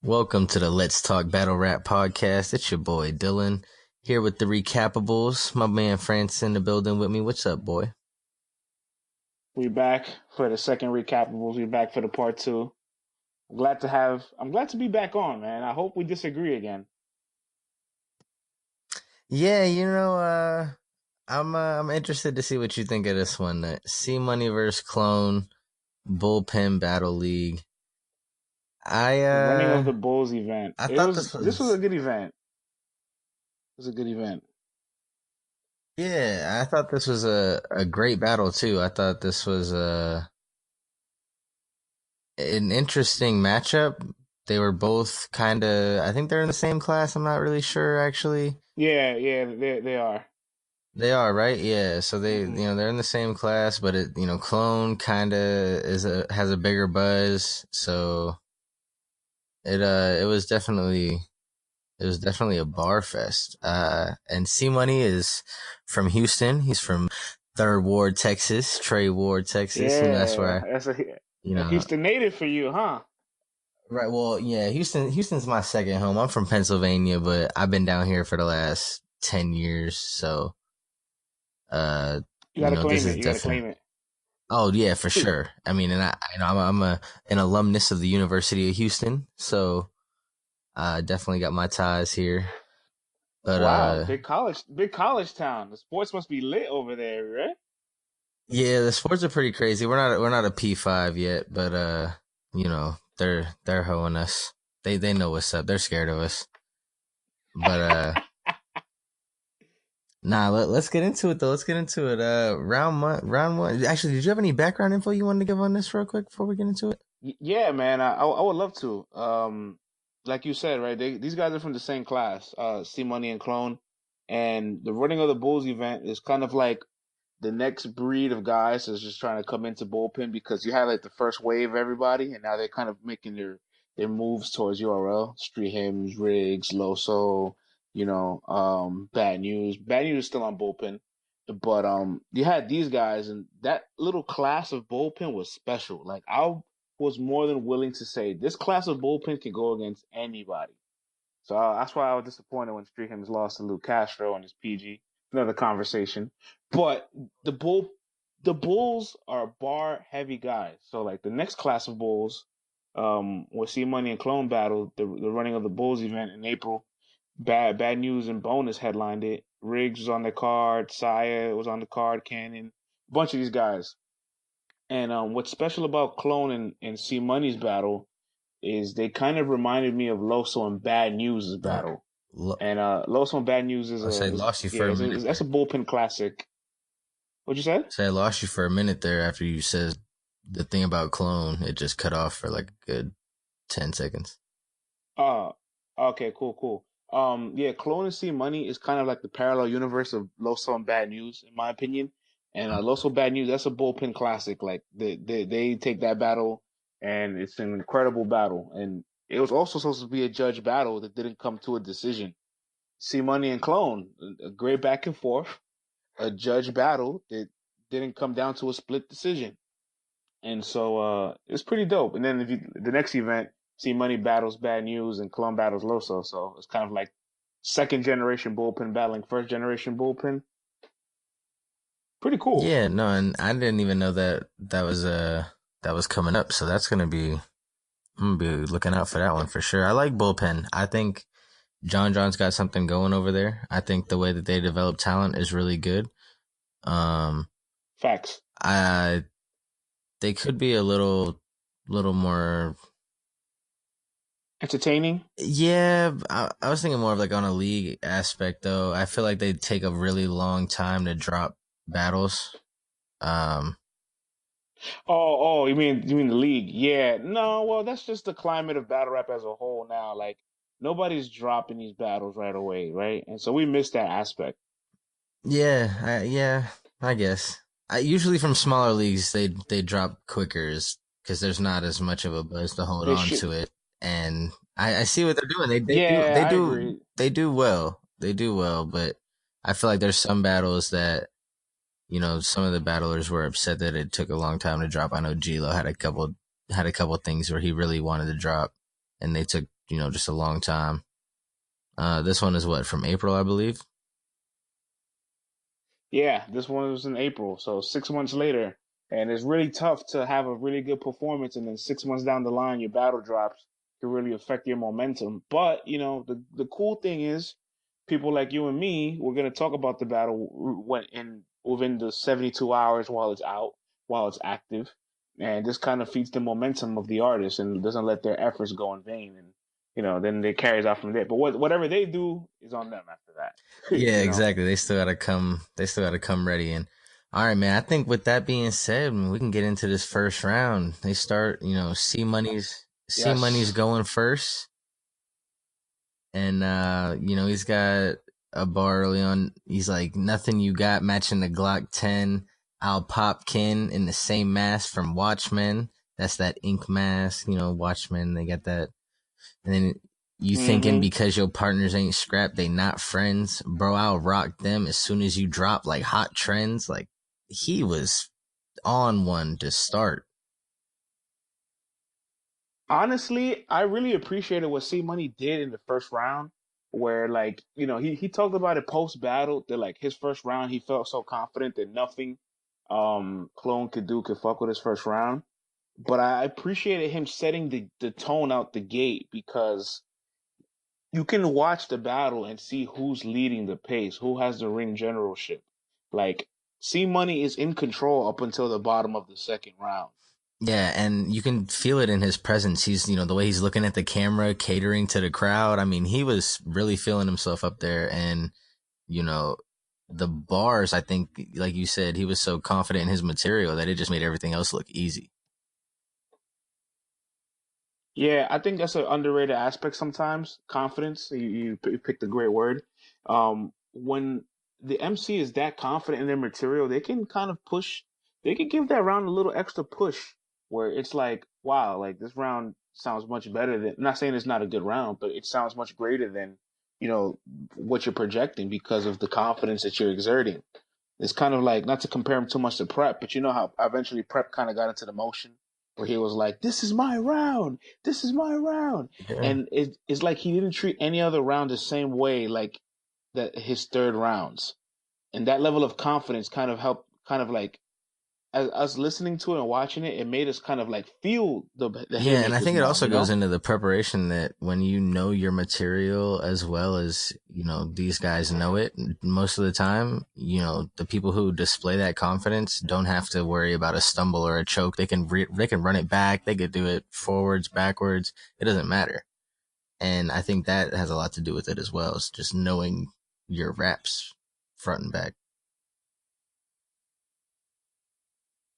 Welcome to the Let's Talk Battle Rap podcast. It's your boy Dylan here with the Recappables. My man France in the building with me. What's up, boy? We back for the second Recappables. We back for the part two. I'm glad to be back on, man. I hope we disagree again. Yeah, I'm interested to see what you think of this one. C Money versus Clone Bullpen Battle League. The running of the Bulls event. I It thought was this this was was a good event. It was a good event. I thought this was a great battle too. I thought this was an interesting matchup. They were both kind of, I think they're in the same class. I'm not really sure actually. Yeah, they are. They are, right? Yeah. So Hmm they're in the same class, but Clone kind of has a bigger buzz. So it was definitely a bar fest. And C Money is from Houston. He's from Third Ward, Texas, Trey Ward, Texas. That's Yeah, where that's you a know, Houston native for you, huh? right. Well, yeah, Houston's my second home. I'm from Pennsylvania, but I've been down here for the last 10 years. So, uh, You gotta this claim is it. You gotta definitely. claim it. Oh yeah, for sure. I mean, and I'm an alumnus of the University of Houston, so I definitely got my ties here. But Wow, big college town. The sports must be lit over there, right? yeah, the sports are pretty crazy. We're not a P5 yet, but they're hoeing us. They know what's up. They're scared of us. But nah, let's get into it though. Let's get into it. Round one. Actually, did you have any background info you wanted to give on this real quick before we get into it? Yeah, man. I would love to. Like you said, right? These guys are from the same class, C Money and Clone, and the running of the Bulls event is kind of like the next breed of guys that's just trying to come into bullpen because you had like the first wave of everybody, and now they're kind of making their moves towards URL. Street Hymns, Riggs, Loso, Bad News. Bad News is still on bullpen, but you had these guys, and that little class of bullpen was special. Like I was more than willing to say this class of bullpen can go against anybody. So that's why I was disappointed when Street Hymns lost to Luke Castro and his PG. Another conversation. But the bull, the Bulls are bar heavy guys. So like the next class of Bulls, with C Money and Clone battle, the running of the Bulls event in April. Bad News and Bonus headlined it. Riggs was on the card. Saya was on the card. Cannon, a bunch of these guys. And what's special about Clone and C Money's battle is they kind of reminded me of Loso and Bad News' Uh, battle. lo- And Loso and Bad News I say lost you for a minute that's a there. bullpen classic. What'd you say? Say I lost you for a minute there after you said the thing about clone. It just cut off for like a good 10 seconds. Uh okay, cool. Yeah, Clone and C Money is kind of like the parallel universe of Loso and Bad News, in my opinion. And Loso Bad News, that's a bullpen classic. Like they take that battle, and it's an incredible battle. And it was also supposed to be a judge battle that didn't come to a decision. C Money and Clone, a great back and forth, a judge battle that didn't come down to a split decision. And so it's pretty dope. And then the next event, C Money battles Bad News and Clone battles Loso. So it's kind of like second generation bullpen battling first generation bullpen. Pretty cool. Yeah, no, and I didn't even know that was coming up. So I'm gonna be looking out for that one for sure. I like bullpen. I think John's got something going over there. I think the way that they develop talent is really good. Um, Facts. I they could be a little more. Entertaining. Yeah, I was thinking more of like on a league aspect though. I feel like they take a really long time to drop battles. Um, You mean the league? Yeah. No, well, that's just the climate of battle rap as a whole now. Like nobody's dropping these battles right away, right? And so we missed that aspect. yeah, I guess. I usually from smaller leagues they drop quicker because there's not as much of a buzz to hold They on should. to it, and I see what they're doing. Yeah, I agree. They do well. They do well, but I feel like there's some battles that some of the battlers were upset that it took a long time to drop. I know Gilo had a couple things where he really wanted to drop, and they took just a long time. This one is what, from April, I believe. Yeah, this one was in April, so 6 months later, and it's really tough to have a really good performance, and then 6 months down the line, your battle drops can really affect your momentum. But the cool thing is, people like you and me, we're gonna talk about the battle when in within the 72 hours while it's out, while it's active, and this kind of feeds the momentum of the artist and doesn't let their efforts go in vain, and then it carries out from there. But whatever they do is on them after that, Yeah, you know. exactly. They still gotta come. They still gotta come ready. And all right, man. I think with that being said, we can get into this first round. They start. C Money's Yes. going first, and he's got a bar early on. He's like, nothing you got matching the Glock 10. I'll pop Kin in the same mask from Watchmen. That's that ink mask. Watchmen. They got that. And then you thinking Mm-hmm. because your partners ain't scrap, they not friends. Bro, I'll rock them as soon as you drop like hot trends. Like, he was on one to start. Honestly, I really appreciated what C Money did in the first round, where like, he talked about it post battle that like his first round he felt so confident that nothing Clone could fuck with his first round. But I appreciated him setting the tone out the gate because you can watch the battle and see who's leading the pace, who has the ring generalship. Like C Money is in control up until the bottom of the second round. Yeah, and you can feel it in his presence. He's, the way he's looking at the camera, catering to the crowd. I mean, he was really feeling himself up there. And, you know, the bars, I think, like you said, he was so confident in his material that it just made everything else look easy. Yeah, I think that's an underrated aspect sometimes. Confidence. You picked a great word. When the MC is that confident in their material, they can kind of push. They can give that round a little extra push, where it's like, wow, like this round sounds much better than. I'm not saying it's not a good round, but it sounds much greater than you know what you're projecting because of the confidence that you're exerting. It's kind of like not to compare him too much to Prep, but you know how eventually Prep kind of got into the motion where he was like, "This is my round, this is my round," Yeah. and it's like he didn't treat any other round the same way like that his third rounds, and that level of confidence kind of helped, kind of like as us listening to it and watching it, it made us kind of like feel the Yeah, and I haymakers think it more, also you goes know? into the preparation that when you know your material as well as, these guys know it, most of the time, the people who display that confidence don't have to worry about a stumble or a choke. They can run it back, they could do it forwards, backwards. It doesn't matter. And I think that has a lot to do with it as well. It's just knowing your raps front and back.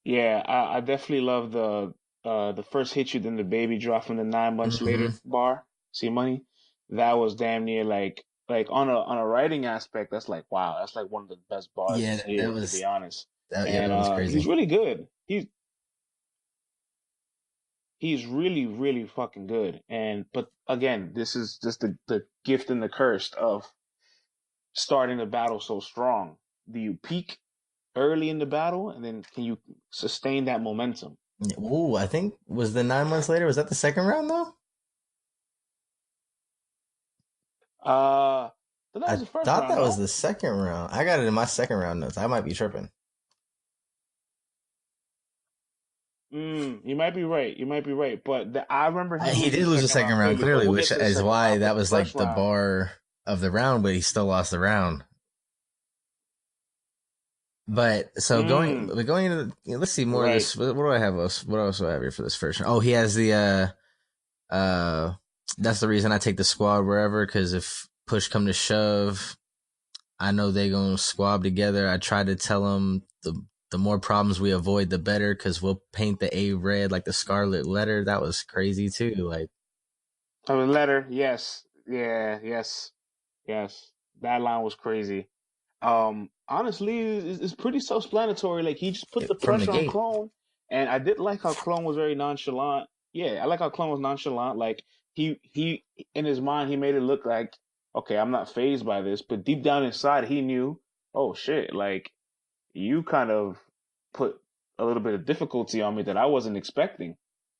Yeah, I definitely love the first hit you then the baby drop from the 9 months Mm-hmm. later bar. See money, that was damn near like on a writing aspect. That's like wow, that's like one of the best bars Yeah, this that year to be was honest. that And was he's crazy. really good. He's really really fucking good. And but again, this is just the gift and the curse of starting the battle so strong. Do you peak early in the battle, and then can you sustain that momentum? Ooh, I think was the 9 months later. Was that the second round though? Uh, but that was I the first thought round, that was no? the second round. I got it in my second round notes. I might be tripping. You might be right. You might be right. But I remember him He losing did the lose the second second round round clearly. But clearly, we'll which get to the is second why round. But that the was first like the round, bar of the round, but he still lost the round. But so mm, going into let's see more of right. this. What do I have? What else do I have here for this first round? Oh, he has the that's the reason I take the squad wherever, because if push come to shove, I know they gonna squab together. I try to tell them the more problems we avoid, the better, because we'll paint the A red like the scarlet letter. That was crazy too. Like, A letter, yes, yeah, yes, yes. That line was crazy. Honestly, it's pretty self-explanatory. Like he just put the from the pressure on gate. Clone, and I did like how Clone was very nonchalant. Yeah, I like how Clone was nonchalant. Like he in his mind he made it look like okay, I'm not phased by this, but deep down inside he knew, oh shit, like you kind of put a little bit of difficulty on me that I wasn't expecting.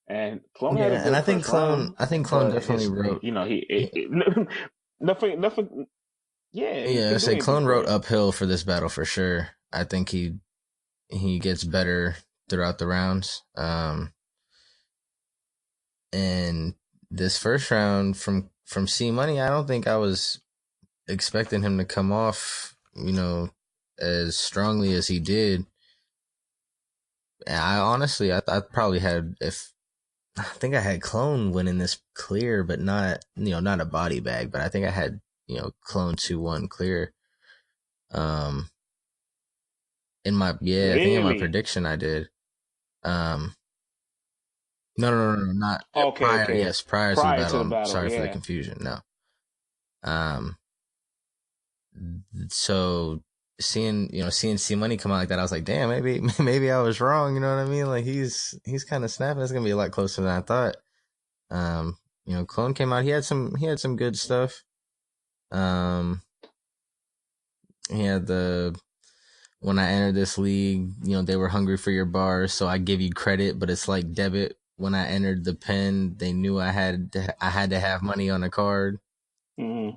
And Clone had a Yeah, and good first round, I think Clone but definitely his, wrote. you know, nothing. Yeah, he Yeah, I couldn't do say anything Clone for wrote it. uphill for this battle for sure. I think he gets better throughout the rounds. And this first round from C Money, I don't think I was expecting him to come off, as strongly as he did. And I honestly, I probably had if I think I had Clone winning this clear, but not not a body bag, but I think I had Clone 2-1 clear. Um, I think in my Really? prediction I did. Um, no, not Okay, prior. okay. Yes, prior to the Prior to battle. the I'm battle, sorry for the yeah. confusion. No. Um, so seeing C Money come out like that, I was like, damn, maybe I was wrong. You know what I mean? Like he's kind of snapping. It's gonna be a lot closer than I thought. Clone came out. He had some good stuff. Um, he had the when I entered this league, they were hungry for your bars, so I give you credit, but it's like debit. When I entered the pen, they knew I had to have money on the card. Hmm.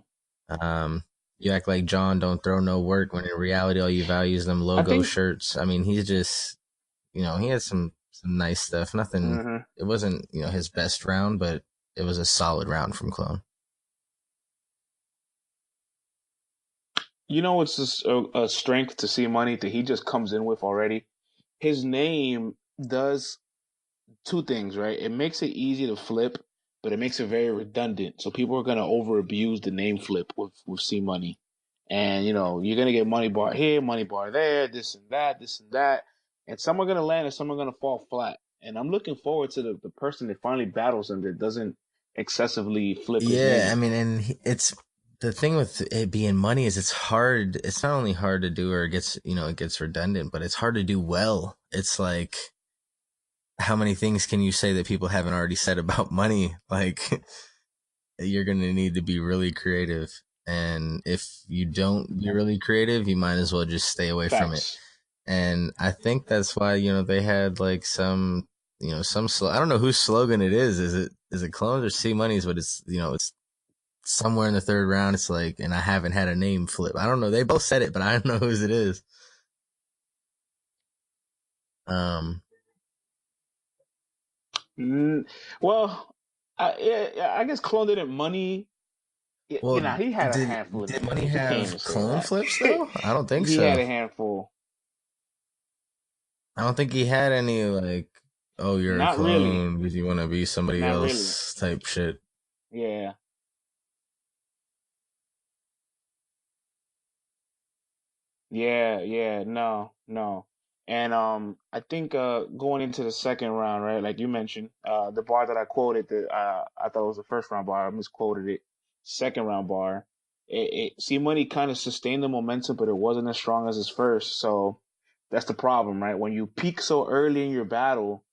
Um, you act like John don't throw no work when in reality all you value is them I logo think. shirts. I mean, he's just he had some nice stuff. Nothing. Hmm. It wasn't his best round, but it was a solid round from Clone. You know, it's just a strength to see money that he just comes in with already. His name does two things, right? It makes it easy to flip, but it makes it very redundant. So people are gonna over abuse the name flip with C Money, and you're gonna get money bar here, money bar there, this and that, and some are gonna land and some are gonna fall flat. And I'm looking forward to the person that finally battles him that doesn't excessively flip his Yeah, I name. mean, and it's the thing with it being money is it's hard. It's not only hard to do, or it gets redundant, but it's hard to do well. It's like how many things can you say that people haven't already said about money? Like you're gonna need to be really creative, and if you don't be really creative, you might as well just stay away from it. Facts. And I think that's why they had like some I don't know whose slogan it is. Is it Clones or C Money's? But it's somewhere in the third round. It's like, and I haven't had a name flip. I don't know. They both said it, but I don't know whose it is. Um, Mm, well, I guess Clone didn't money. well, He had a did handful of did name Money flips. You can't have even say clone that. flips though? I don't think He had so. a handful. I don't think he had any like, oh, you're a Not really. clone because you want to be somebody Not really. else type shit. Yeah. Yeah, yeah, no, no. And I think going into the second round, right, like you mentioned, the bar that I quoted that I thought was the first round bar, I misquoted it. Second round bar. C Money kind of sustained the momentum, but it wasn't as strong as his first. So that's the problem, right? When you peak so early in your battle,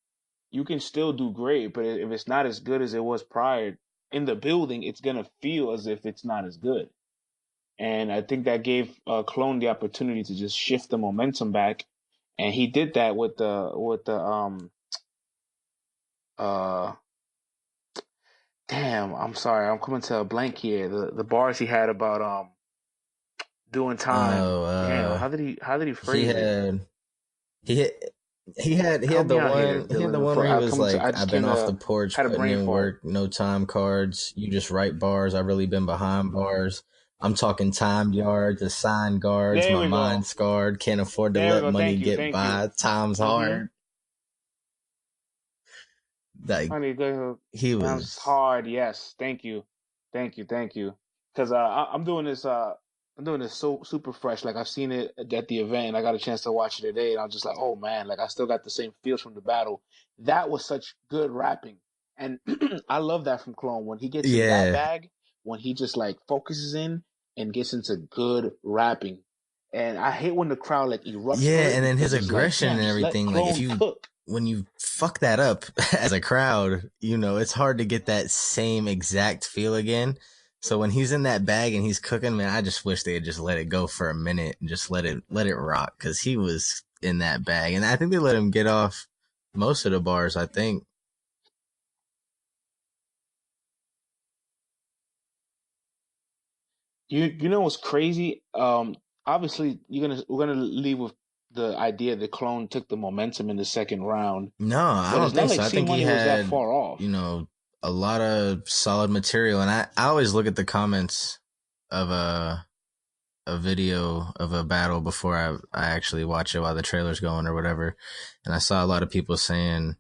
you can still do great, but if it's not as good as it was prior in the building, it's gonna feel as if it's not as good. And I think that gave Clone the opportunity to just shift the momentum back, and he did that with the uh damn, I'm sorry, I'm coming to a blank here. The bars he had about doing time. Oh, Damn, how did he he phrase it? had he had Help me out here, he had the Dylan. one where he was I like, just I've been came off the to porch had a putting brain in fart. work, no time cards. You just write bars. I've really been behind bars. I'm talking timed yards, assigned guards. There My we mind go. scarred. Can't afford to There we let go. money Thank you. get Thank you. by. Time's Mm-hmm. hard. Like Honey, go. he Time's was. hard. Yes. Thank you. Thank you. Thank you. Because I'm doing this. I'm doing this so super fresh. Like I've seen it at the event, and I got a chance to watch it today, and I'm just like, oh man, like I still got the same feels from the battle. That was such good rapping, and I love that from Clone when he gets in that Yeah, bag, when he just like focuses in and gets into good rapping. And I hate when the crowd like erupts for yeah, it and then his because it's like, aggression damn, and just let everything. Like if Clone you cook. when you fuck that up as a crowd, it's hard to get that same exact feel again. So when he's in that bag and he's cooking, man, I just wish they had just let it go for a minute and just let it rock because he was in that bag, and I think they let him get off most of the bars. I think. You know what's crazy? Obviously we're gonna leave with the idea that Clone took the momentum in the second round, No, I but it's don't not think like so. I C think he Money was that had, far off. a lot of solid material. And I always look at the comments of a video of a battle before I actually watch it while the trailer's going or whatever. And I saw a lot of people saying,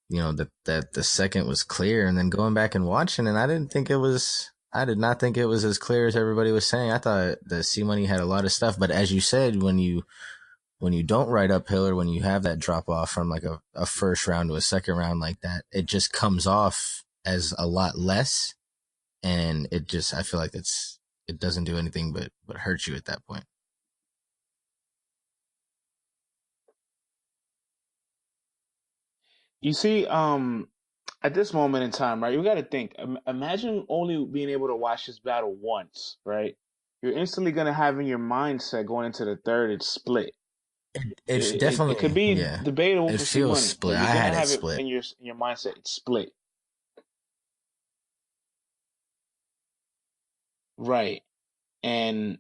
that the second was clear, and then going back and watching, and I did not think it was as clear as everybody was saying. I thought the C Money had a lot of stuff, but as you said, when you don't ride uphill or when you have that drop off from like a first round to a second round like that, it just comes off as a lot less. And I feel like it doesn't do anything but hurt you at that point. You see, at this moment in time, right? You got to think. Imagine only being able to watch this battle once, right? You're instantly gonna have in your mindset going into the third, it's split. It's It could definitely, be yeah, debatable it for C feels Money, but split. you're I gonna had it have it split. in your mindset. It's split, right? And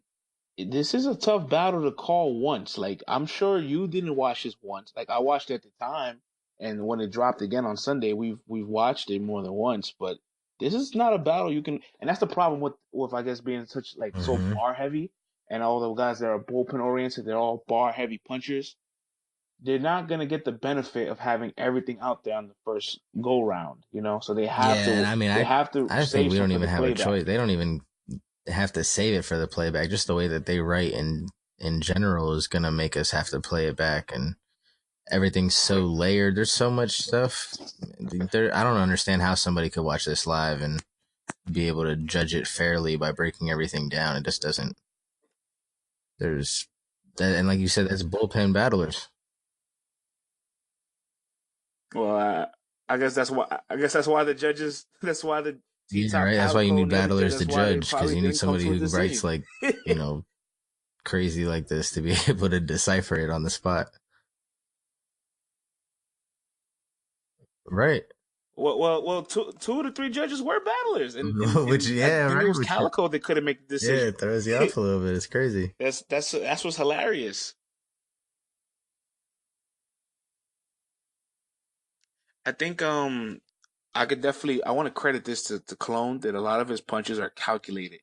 this is a tough battle to call once. Like I'm sure you didn't watch this once. Like I watched it at the time, and when it dropped again on Sunday, we've watched it more than once. But this is not a battle you can, and that's the problem with I guess being such like so Hmm. bar heavy, and all the guys that are bullpen oriented, they're all bar heavy punchers. They're not gonna get the benefit of having everything out there on the first go round, you know. So Yeah, and I mean, they have to I think save we some don't for the even have a choice. playback. They don't even have to save it for the playback. Just the way that they write in general is gonna make us have to play it back, and everything's so layered. There's so much stuff. I don't understand how somebody could watch this live and be able to judge it fairly by breaking everything down. It just doesn't. There's that, and like you said, that's bullpen battlers. Well, I guess that's why. I guess that's why the judges. That's why the T Yeah, Top right. That's why you Calico need and everything. battlers to That's why they judge, because probably you need didn't come somebody to a who writes decision. like crazy like this to be able to decipher it on the spot. Right. Two of the three judges were battlers, Which, and I yeah, think it right. was Which, Calico that couldn't make the yeah, decision. it throws you off a little bit. It's crazy. That's what's hilarious. I think I could definitely I want to credit this to Clone that a lot of his punches are calculated.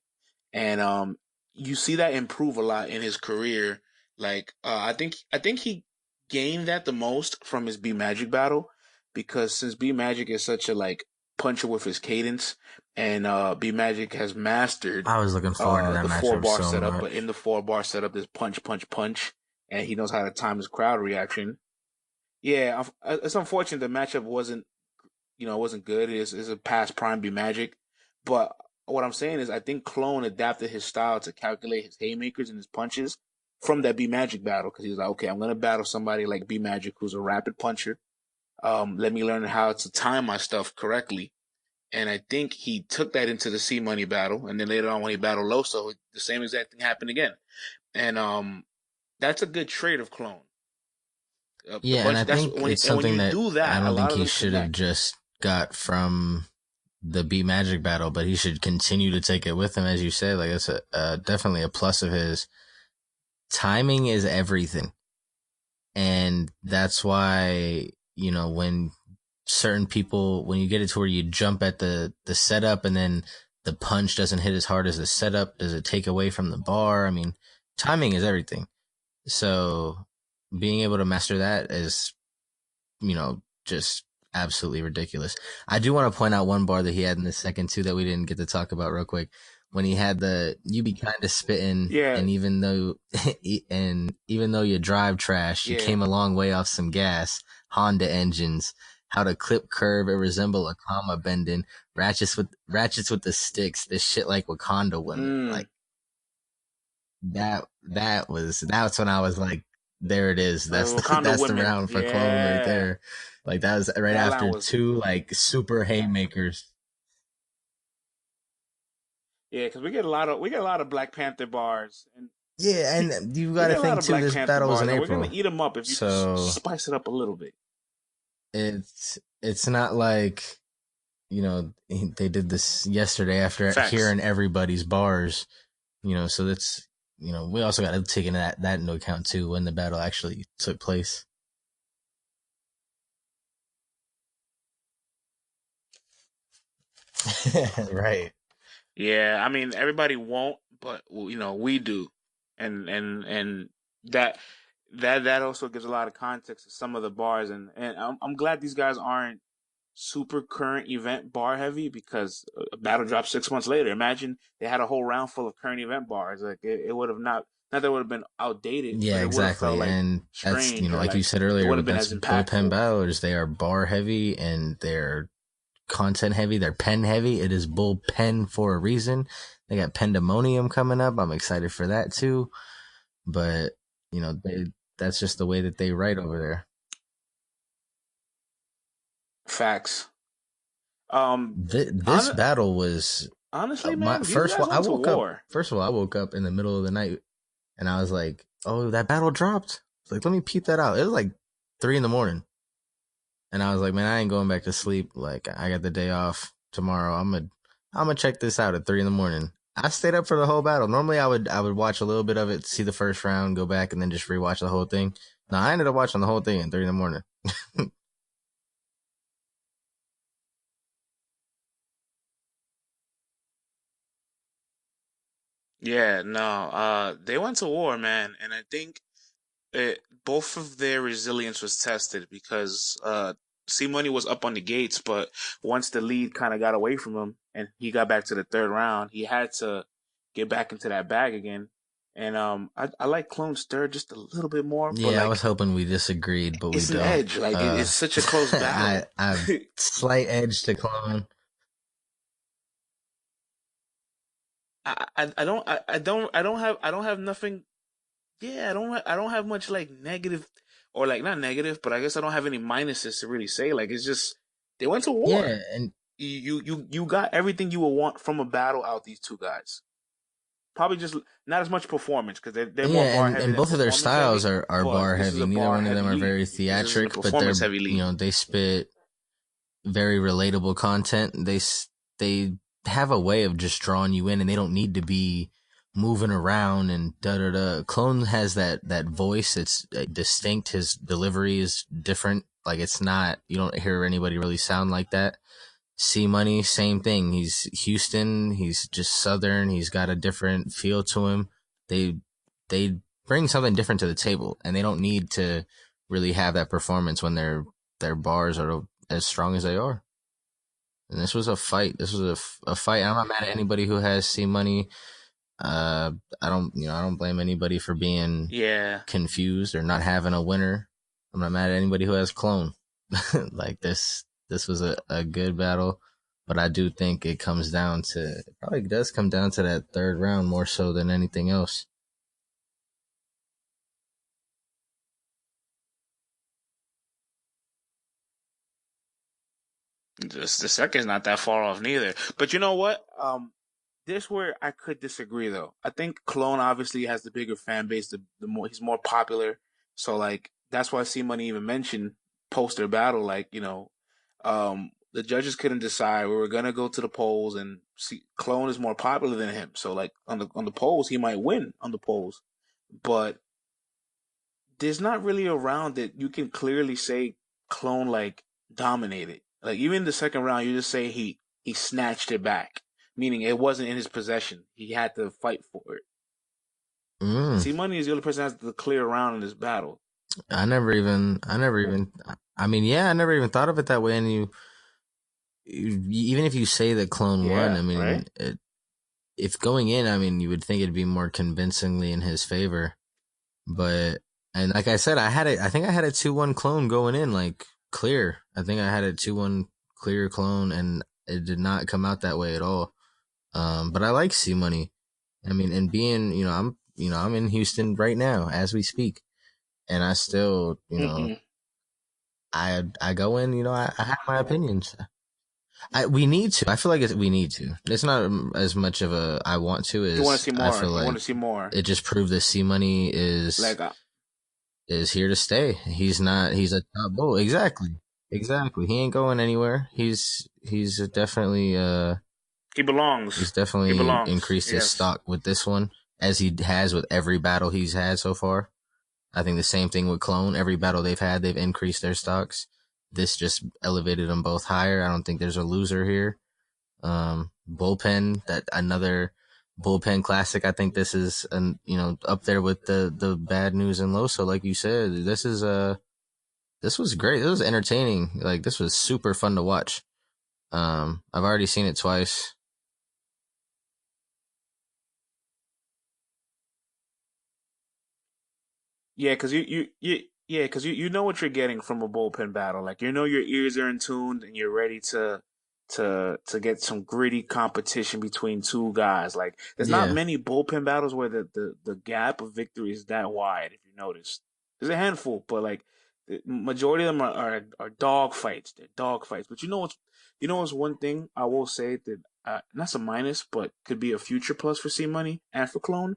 And you see that improve a lot in his career. Like I think he gained that the most from his B Magic battle because since B Magic is such a like puncher with his cadence, and B Magic has mastered I was looking forward to that the four matchup bar so setup, but much. in the 4 bar setup there's punch punch punch, and he knows how to time his crowd reaction. Yeah, it's unfortunate the matchup wasn't, it wasn't good. It's a past prime B Magic, but what I'm saying is I think Clone adapted his style to calculate his haymakers and his punches from that B Magic battle because he was like, okay, I'm gonna battle somebody like B Magic who's a rapid puncher. Let me learn how to time my stuff correctly. And I think he took that into the C Money battle, and then later on when he battled Loso, the same exact thing happened again. And that's a good trade of Clone. The Yeah, and bunch I that's think when it's and when something you that do I that, a don't think lot of he them should have connect. just got from the B Magic battle, but he should continue to take it with him, as you said. Like it's definitely a plus of his. Timing is everything, and that's why when certain people, when you get it to where you jump at the setup and then the punch doesn't hit as hard as the setup, does it take away from the bar? I mean, timing is everything. So being able to master that is, just absolutely ridiculous. I do want to point out one bar that he had in the second too that we didn't get to talk about real quick. When he had the "you be kind of spitting," Yeah, and even though you drive trash, you yeah. came a long way off some gas. Honda engines, how to clip curve it resemble a comma bending. Ratchets with the sticks. This shit like Wakanda women. Mm. Like that's when I was like, there it is. That's Wakanda that's the women. round for Clone right Yeah. there. Like that was right That line after was, two like super haymakers. yeah, because we get a lot of Black Panther bars, and Yeah, and you we got to get a lot think of too. Black This Panther battle was in bars, and we're gonna April, eat them up if you just so spice it up a little bit. it's not like they did this yesterday after Facts. hearing everybody's bars. So that's, we also got to take that into account too when the battle actually took place. Right. Yeah, I mean everybody won't, but we do, and that that also gives a lot of context to some of the bars, and I'm glad these guys aren't super current event bar heavy because a battle dropped 6 months later. Imagine they had a whole round full of current event bars. Like it would have not that it would have been outdated, Yeah, but it would have felt exactly. like And that's, strange or like you like said it earlier, wouldn't have been that's as bullpen impactful. battlers. They are bar heavy and they're content heavy. They're pen heavy. It is bullpen for a reason. They got Pandemonium coming up. I'm excited for that too. But, that's just the way that they write over there. Facts. Um, This on, battle was honestly, my man, these first guys one. I went to woke up. war. First of all, I woke up in the middle of the night and I was like, "Oh, that battle dropped." Like, let me peep that out. It was like 3 in the morning, and I was like, "Man, I ain't going back to sleep. Like, I got the day off tomorrow. I'm gonna check this out at 3 in the morning." I stayed up for the whole battle. Normally, I would watch a little bit of it, see the first round, go back, and then just rewatch the whole thing. No, I ended up watching the whole thing at 3 in the morning. Yeah, no, they went to war, man, and I think both of their resilience was tested because C Money was up on the gates, but once the lead kind of got away from him and he got back to the third round, he had to get back into that bag again. And I like Clone's third just a little bit more, but Yeah, I was like hoping we disagreed, but we it's an don't. edge. Like it's such a close I battle. I've slight edge to Clone. I don't have nothing. Yeah, I don't have much like negative or like not negative, but I guess I don't have any minuses to really say. Like it's just they went to war. Yeah, and You got everything you would want from a battle out these two guys. Probably just not as much performance because they're more yeah, bar and heavy and than both of their performance styles heavy. are But bar this is heavy. a Neither bar one of them heavy are league. very This isn't a theatric, but performance heavy league. they spit very relatable content. They have a way of just drawing you in, and they don't need to be moving around and da da da. Clone has that voice. It's distinct. His delivery is different. Like, it's not, you don't hear anybody really sound like that. C Money, same thing. He's Houston. He's just Southern. He's got a different feel to him. They they bring something different to the table, and they don't need to really have that performance when their bars are as strong as they are. And this was a fight. This was a fight. I'm not mad at anybody who has C Money. Uh, I don't blame anybody for being Yeah. confused or not having a winner. I'm not mad at anybody who has Clone. Like, this was a good battle, but I do think it comes down to, it probably does come down to that third round more so than anything else. Just the second's not that far off neither. But you know what? This where I could disagree though. I think Clone obviously has the bigger fan base. The more he's more popular, so like that's why C Money even mentioned post their battle. Like the judges couldn't decide. We were gonna go to the polls, and see, Clone is more popular than him. So like on the polls, he might win on the polls, but there's not really a round that you can clearly say Clone like dominated. Like even the second round, you just say he snatched it back, meaning it wasn't in his possession. He had to fight for it. Mm, C Money is the only person that has the clear round in this battle. I mean, yeah, I never even thought of it that way. And even if you say that Clone won, Yeah, I mean, right. if going in, I mean, you would think it'd be more convincingly in his favor. But, and like I said, I think I had a 2-1 Clone going in, like, clear. I think I had a 2-1 clear Clone, and it did not come out that way at all. But I like C Money. I mean, and being, I'm in Houston right now as we speak, and I still, Mm-mm. I go in, I have my opinions. We need to. I feel like we need to. It's not as much of a I want to You want to as see I more. feel You want like to see more. it just proved that C Money Like is here to stay. He's a top bull. Exactly. Exactly. He ain't going anywhere. He's definitely He belongs. He's He definitely belongs. increased his Yes. stock with this one, as he has with every battle he's had so far. I think the same thing with Clone. Every battle they've had, they've increased their stocks. This just elevated them both higher. I don't think there's a loser here. Bullpen, that another bullpen classic. I think this is up there with the bad news and Loso, like you said. This was great. This was entertaining. Like, this was super fun to watch. I've already seen it twice. Yeah, because you know what you're getting from a bullpen battle. Like you know your ears are in tune and you're ready to get some gritty competition between two guys. Like there's not Yeah, many bullpen battles where the gap of victory is that wide. If you notice, there's a handful, but like the majority of them are dog fights. They're dog fights. But you know what's one thing I will say that that's a minus, but could be a future plus for C Money and for Clone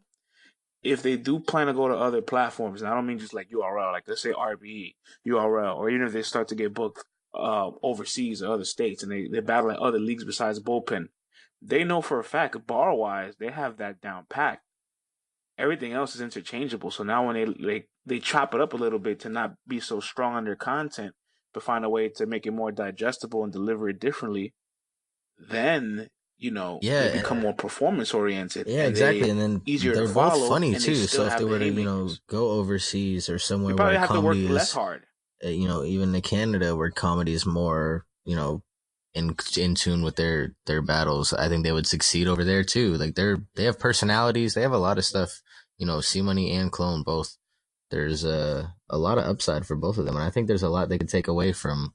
if they do plan to go to other platforms, and I don't mean just like URL, like let's say RBE, URL, or even if they start to get booked overseas or other states and they battle in other leagues besides bullpen, they know for a fact, bar wise, they have that down packed. Everything else is interchangeable. So now when they chop it up a little bit to not be so strong on their content, but find a way to make it more digestible and deliver it differently, then they become yeah, more performance oriented yeah, and exactly. they And then easier to they're both follow funny and they too. still So if they have the were to, haymakers. go overseas or They somewhere probably where have to work comedy less is, hard. even in Canada where comedy is more, in tune with their battles, I think they would succeed over there too. Like they have personalities, they have a lot of stuff. C Money and Clone both. There's a lot of upside for both of them, and I think there's a lot they could take away from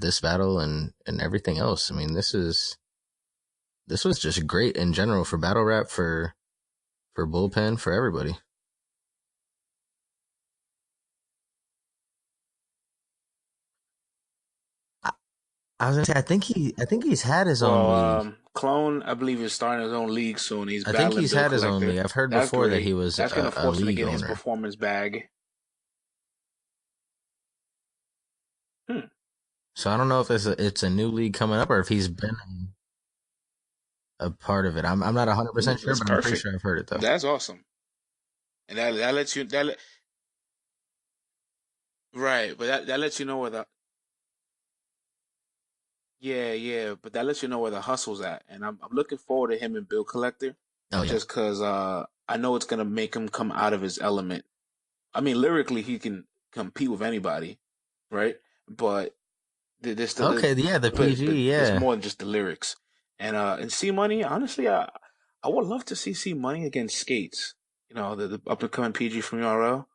this battle and everything else. I mean, this was just great in general for battle rap, for bullpen, for everybody. I, I was gonna say, I think he's had his own Well, league. Clone, I believe, is starting his own league soon. He's I think battling he's Bill had his own Collector. league. I've heard That's before that he great. was That's gonna a force him to league get his owner. performance bag. Hmm. So I don't know if it's a new league coming up or if he's been a part of it. I'm not 100% sure, That's but I'm pretty perfect. sure I've heard it though. That's awesome. And that lets you right, but that lets you know where the yeah, but that lets you know where the hustle's at. And I'm looking forward to him and Bill Collector, Oh yeah. just because I know it's gonna make him come out of his element. I mean, lyrically, he can compete with anybody, right? But there's the Okay, yeah, the but PG, there's yeah. more than just the lyrics. And C Money, honestly, I would love to see C Money against Skates. The up and coming PG from URL.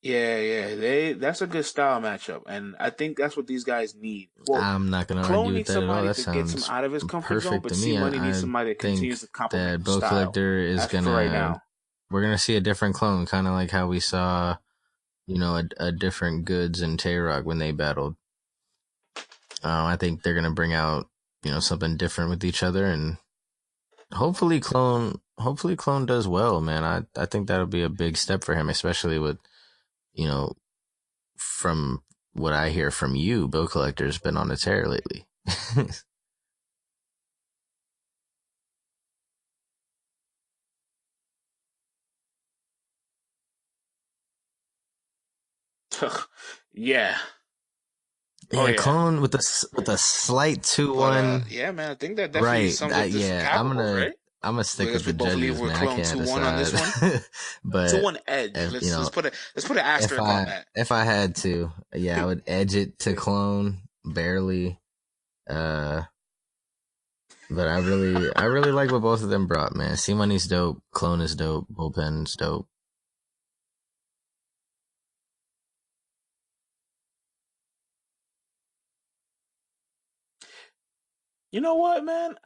Yeah, that's a good style matchup, and I think that's what these guys need. Well, I'm not gonna Clone argue with needs that at all. somebody That to get him sounds out of his comfort zone, perfect but to C me. Money needs I somebody that think continues to complement that his Bow style. Collector is That's for right gonna, now. we're gonna see a different clone, kind of like how we saw, a different Goods and Tay-Rock when they battled. I think they're gonna bring out, something different with each other, and hopefully Clone does well, man. I think that'll be a big step for him, especially with, you know, from what I hear from you, Bill Collector's been on a tear lately. Yeah. Oh Yeah, yeah. Clone with a slight two But one. yeah, man, I think that definitely Right. sums up this Yeah, Recappables, right? I'm gonna So I stick with guess we the both leave judges, with man. I Clone can't 2-1 on decide. this one. Two But one edge. if Let's put an if asterisk on I that. if I had to, yeah, I would edge it to Clone barely. Uh, but I really like what both of them brought, man. C Money's dope, Clone is dope, Bullpen's dope. You know what, man?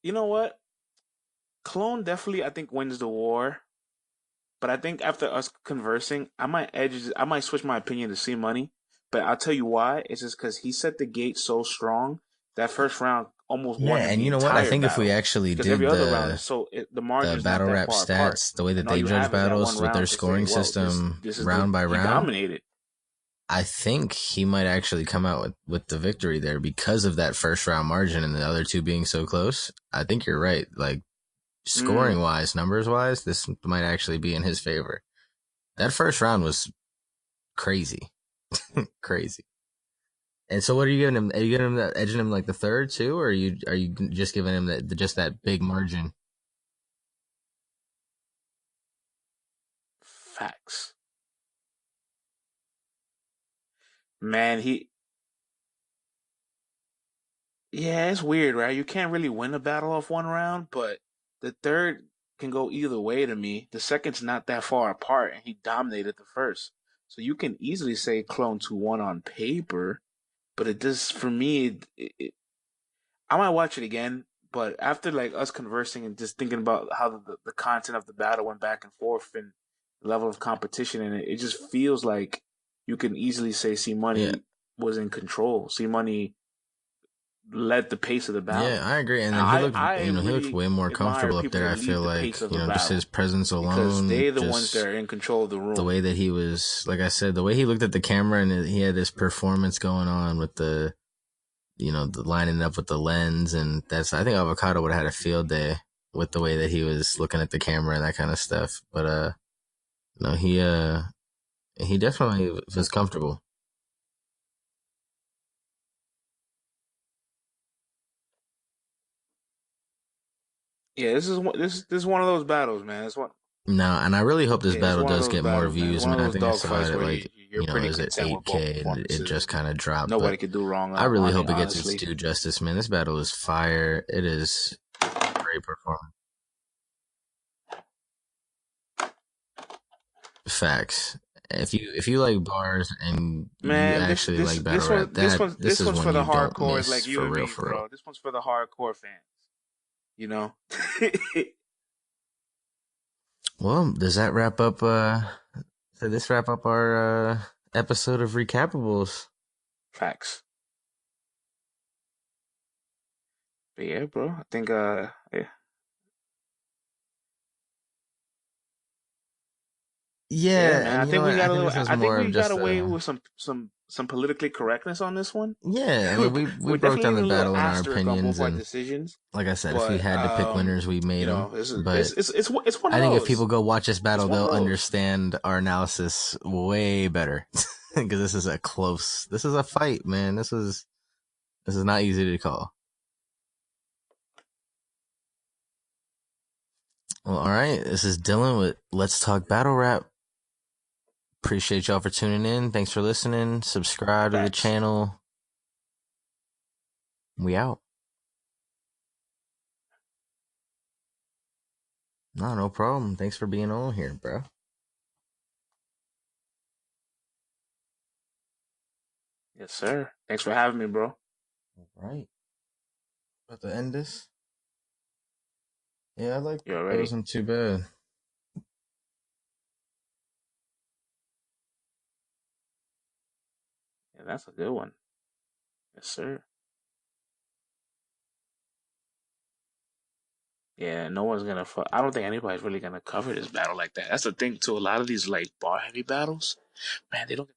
You know what? Clone definitely I think wins the war. But I think after us conversing, I might switch my opinion to C Money. But I'll tell you why. It's just because he set the gate so strong that first round almost Yeah, won him and the you know what? I entire think if we battle. actually Because every did other round is the the margin's not battle that rap far apart. stats, the way that And all they you judge have is that one battles with their round to say, scoring well, system this is the round by he round, dominated. I think he might actually come out with the victory there because of that first round margin and the other two being so close. I think you're right. Like scoring Mm. wise, numbers wise, this might actually be in his favor. That first round was crazy, crazy. And so, what are you giving him? Are you giving him that, edging him like the third too, or are you just giving him that just that big margin? Facts. Man, yeah, it's weird, right? You can't really win a battle off one round, but the third can go either way to me. The second's not that far apart, and he dominated the first. So you can easily say clone 2-1 on paper, but it does, for me, I might watch it again, but after like us conversing and just thinking about how the content of the battle went back and forth and the level of competition in it, it just feels like you can easily say C Yeah, Money was in control. C Money led the pace of the yeah, battle. I agree. And then I he looked really way more admire comfortable up people there. that I feel lead the pace like, of a just his battle presence because alone, they're the ones that just are in control of the the room. way that he was, like I said, the way he looked at the camera and he had this performance going on with the lining up with the lens. And I think Avocado would have had a field day with the way that he was looking at the camera and that kind of stuff. But, no, he definitely was comfortable. Yeah, this is one of those battles, man. It's one. No, and I really hope this Yeah, it's battle one of does those get more battles, man. It's views, one man. of I those think I saw it dogfights at where like, you're pretty is it content with both 8K and it performances, just and kind of dropped. nobody But could do wrong I really on it, hope it gets its honestly. due justice, man. This battle is fire. It is great performance. Facts. If you like bars and you Man, actually like battle rap, this this is one's one for the you don't hardcores like miss you for and real, me, for real. bro. This one's for the hardcore fans, you know. Well, does that wrap up? So this wrap up our episode of Recappables. Facts. But yeah, bro. I think yeah. Yeah, Yeah, man. and I you know think what? we I got a think little. this was I think more of we got just away a with some politically correctness on this one. yeah. I we're mean, we we're broke definitely down the leaving a little battle and our asterisk on both opinions, our and decisions, like I said, if we but had to pick winners, we you made them. know, But it's one I of think if those. people go watch this It's battle, one of they'll those. understand our analysis way better because this is a fight, man. This is not easy to call. Well, all right. This is Dylan with Let's Talk Battle Rap. Appreciate y'all for tuning in. Thanks for listening. Subscribe to the Facts. channel. We out. No problem. Thanks for being on here, bro. Yes, sir. Thanks for having me, bro. All right. About to end this. Yeah, I like You it. It already. wasn't too bad. Yeah, that's a good one. Yes, sir. Yeah, no one's gonna. I don't think anybody's really gonna cover this battle like that. That's the thing too. A lot of these like bar heavy battles, man, they don't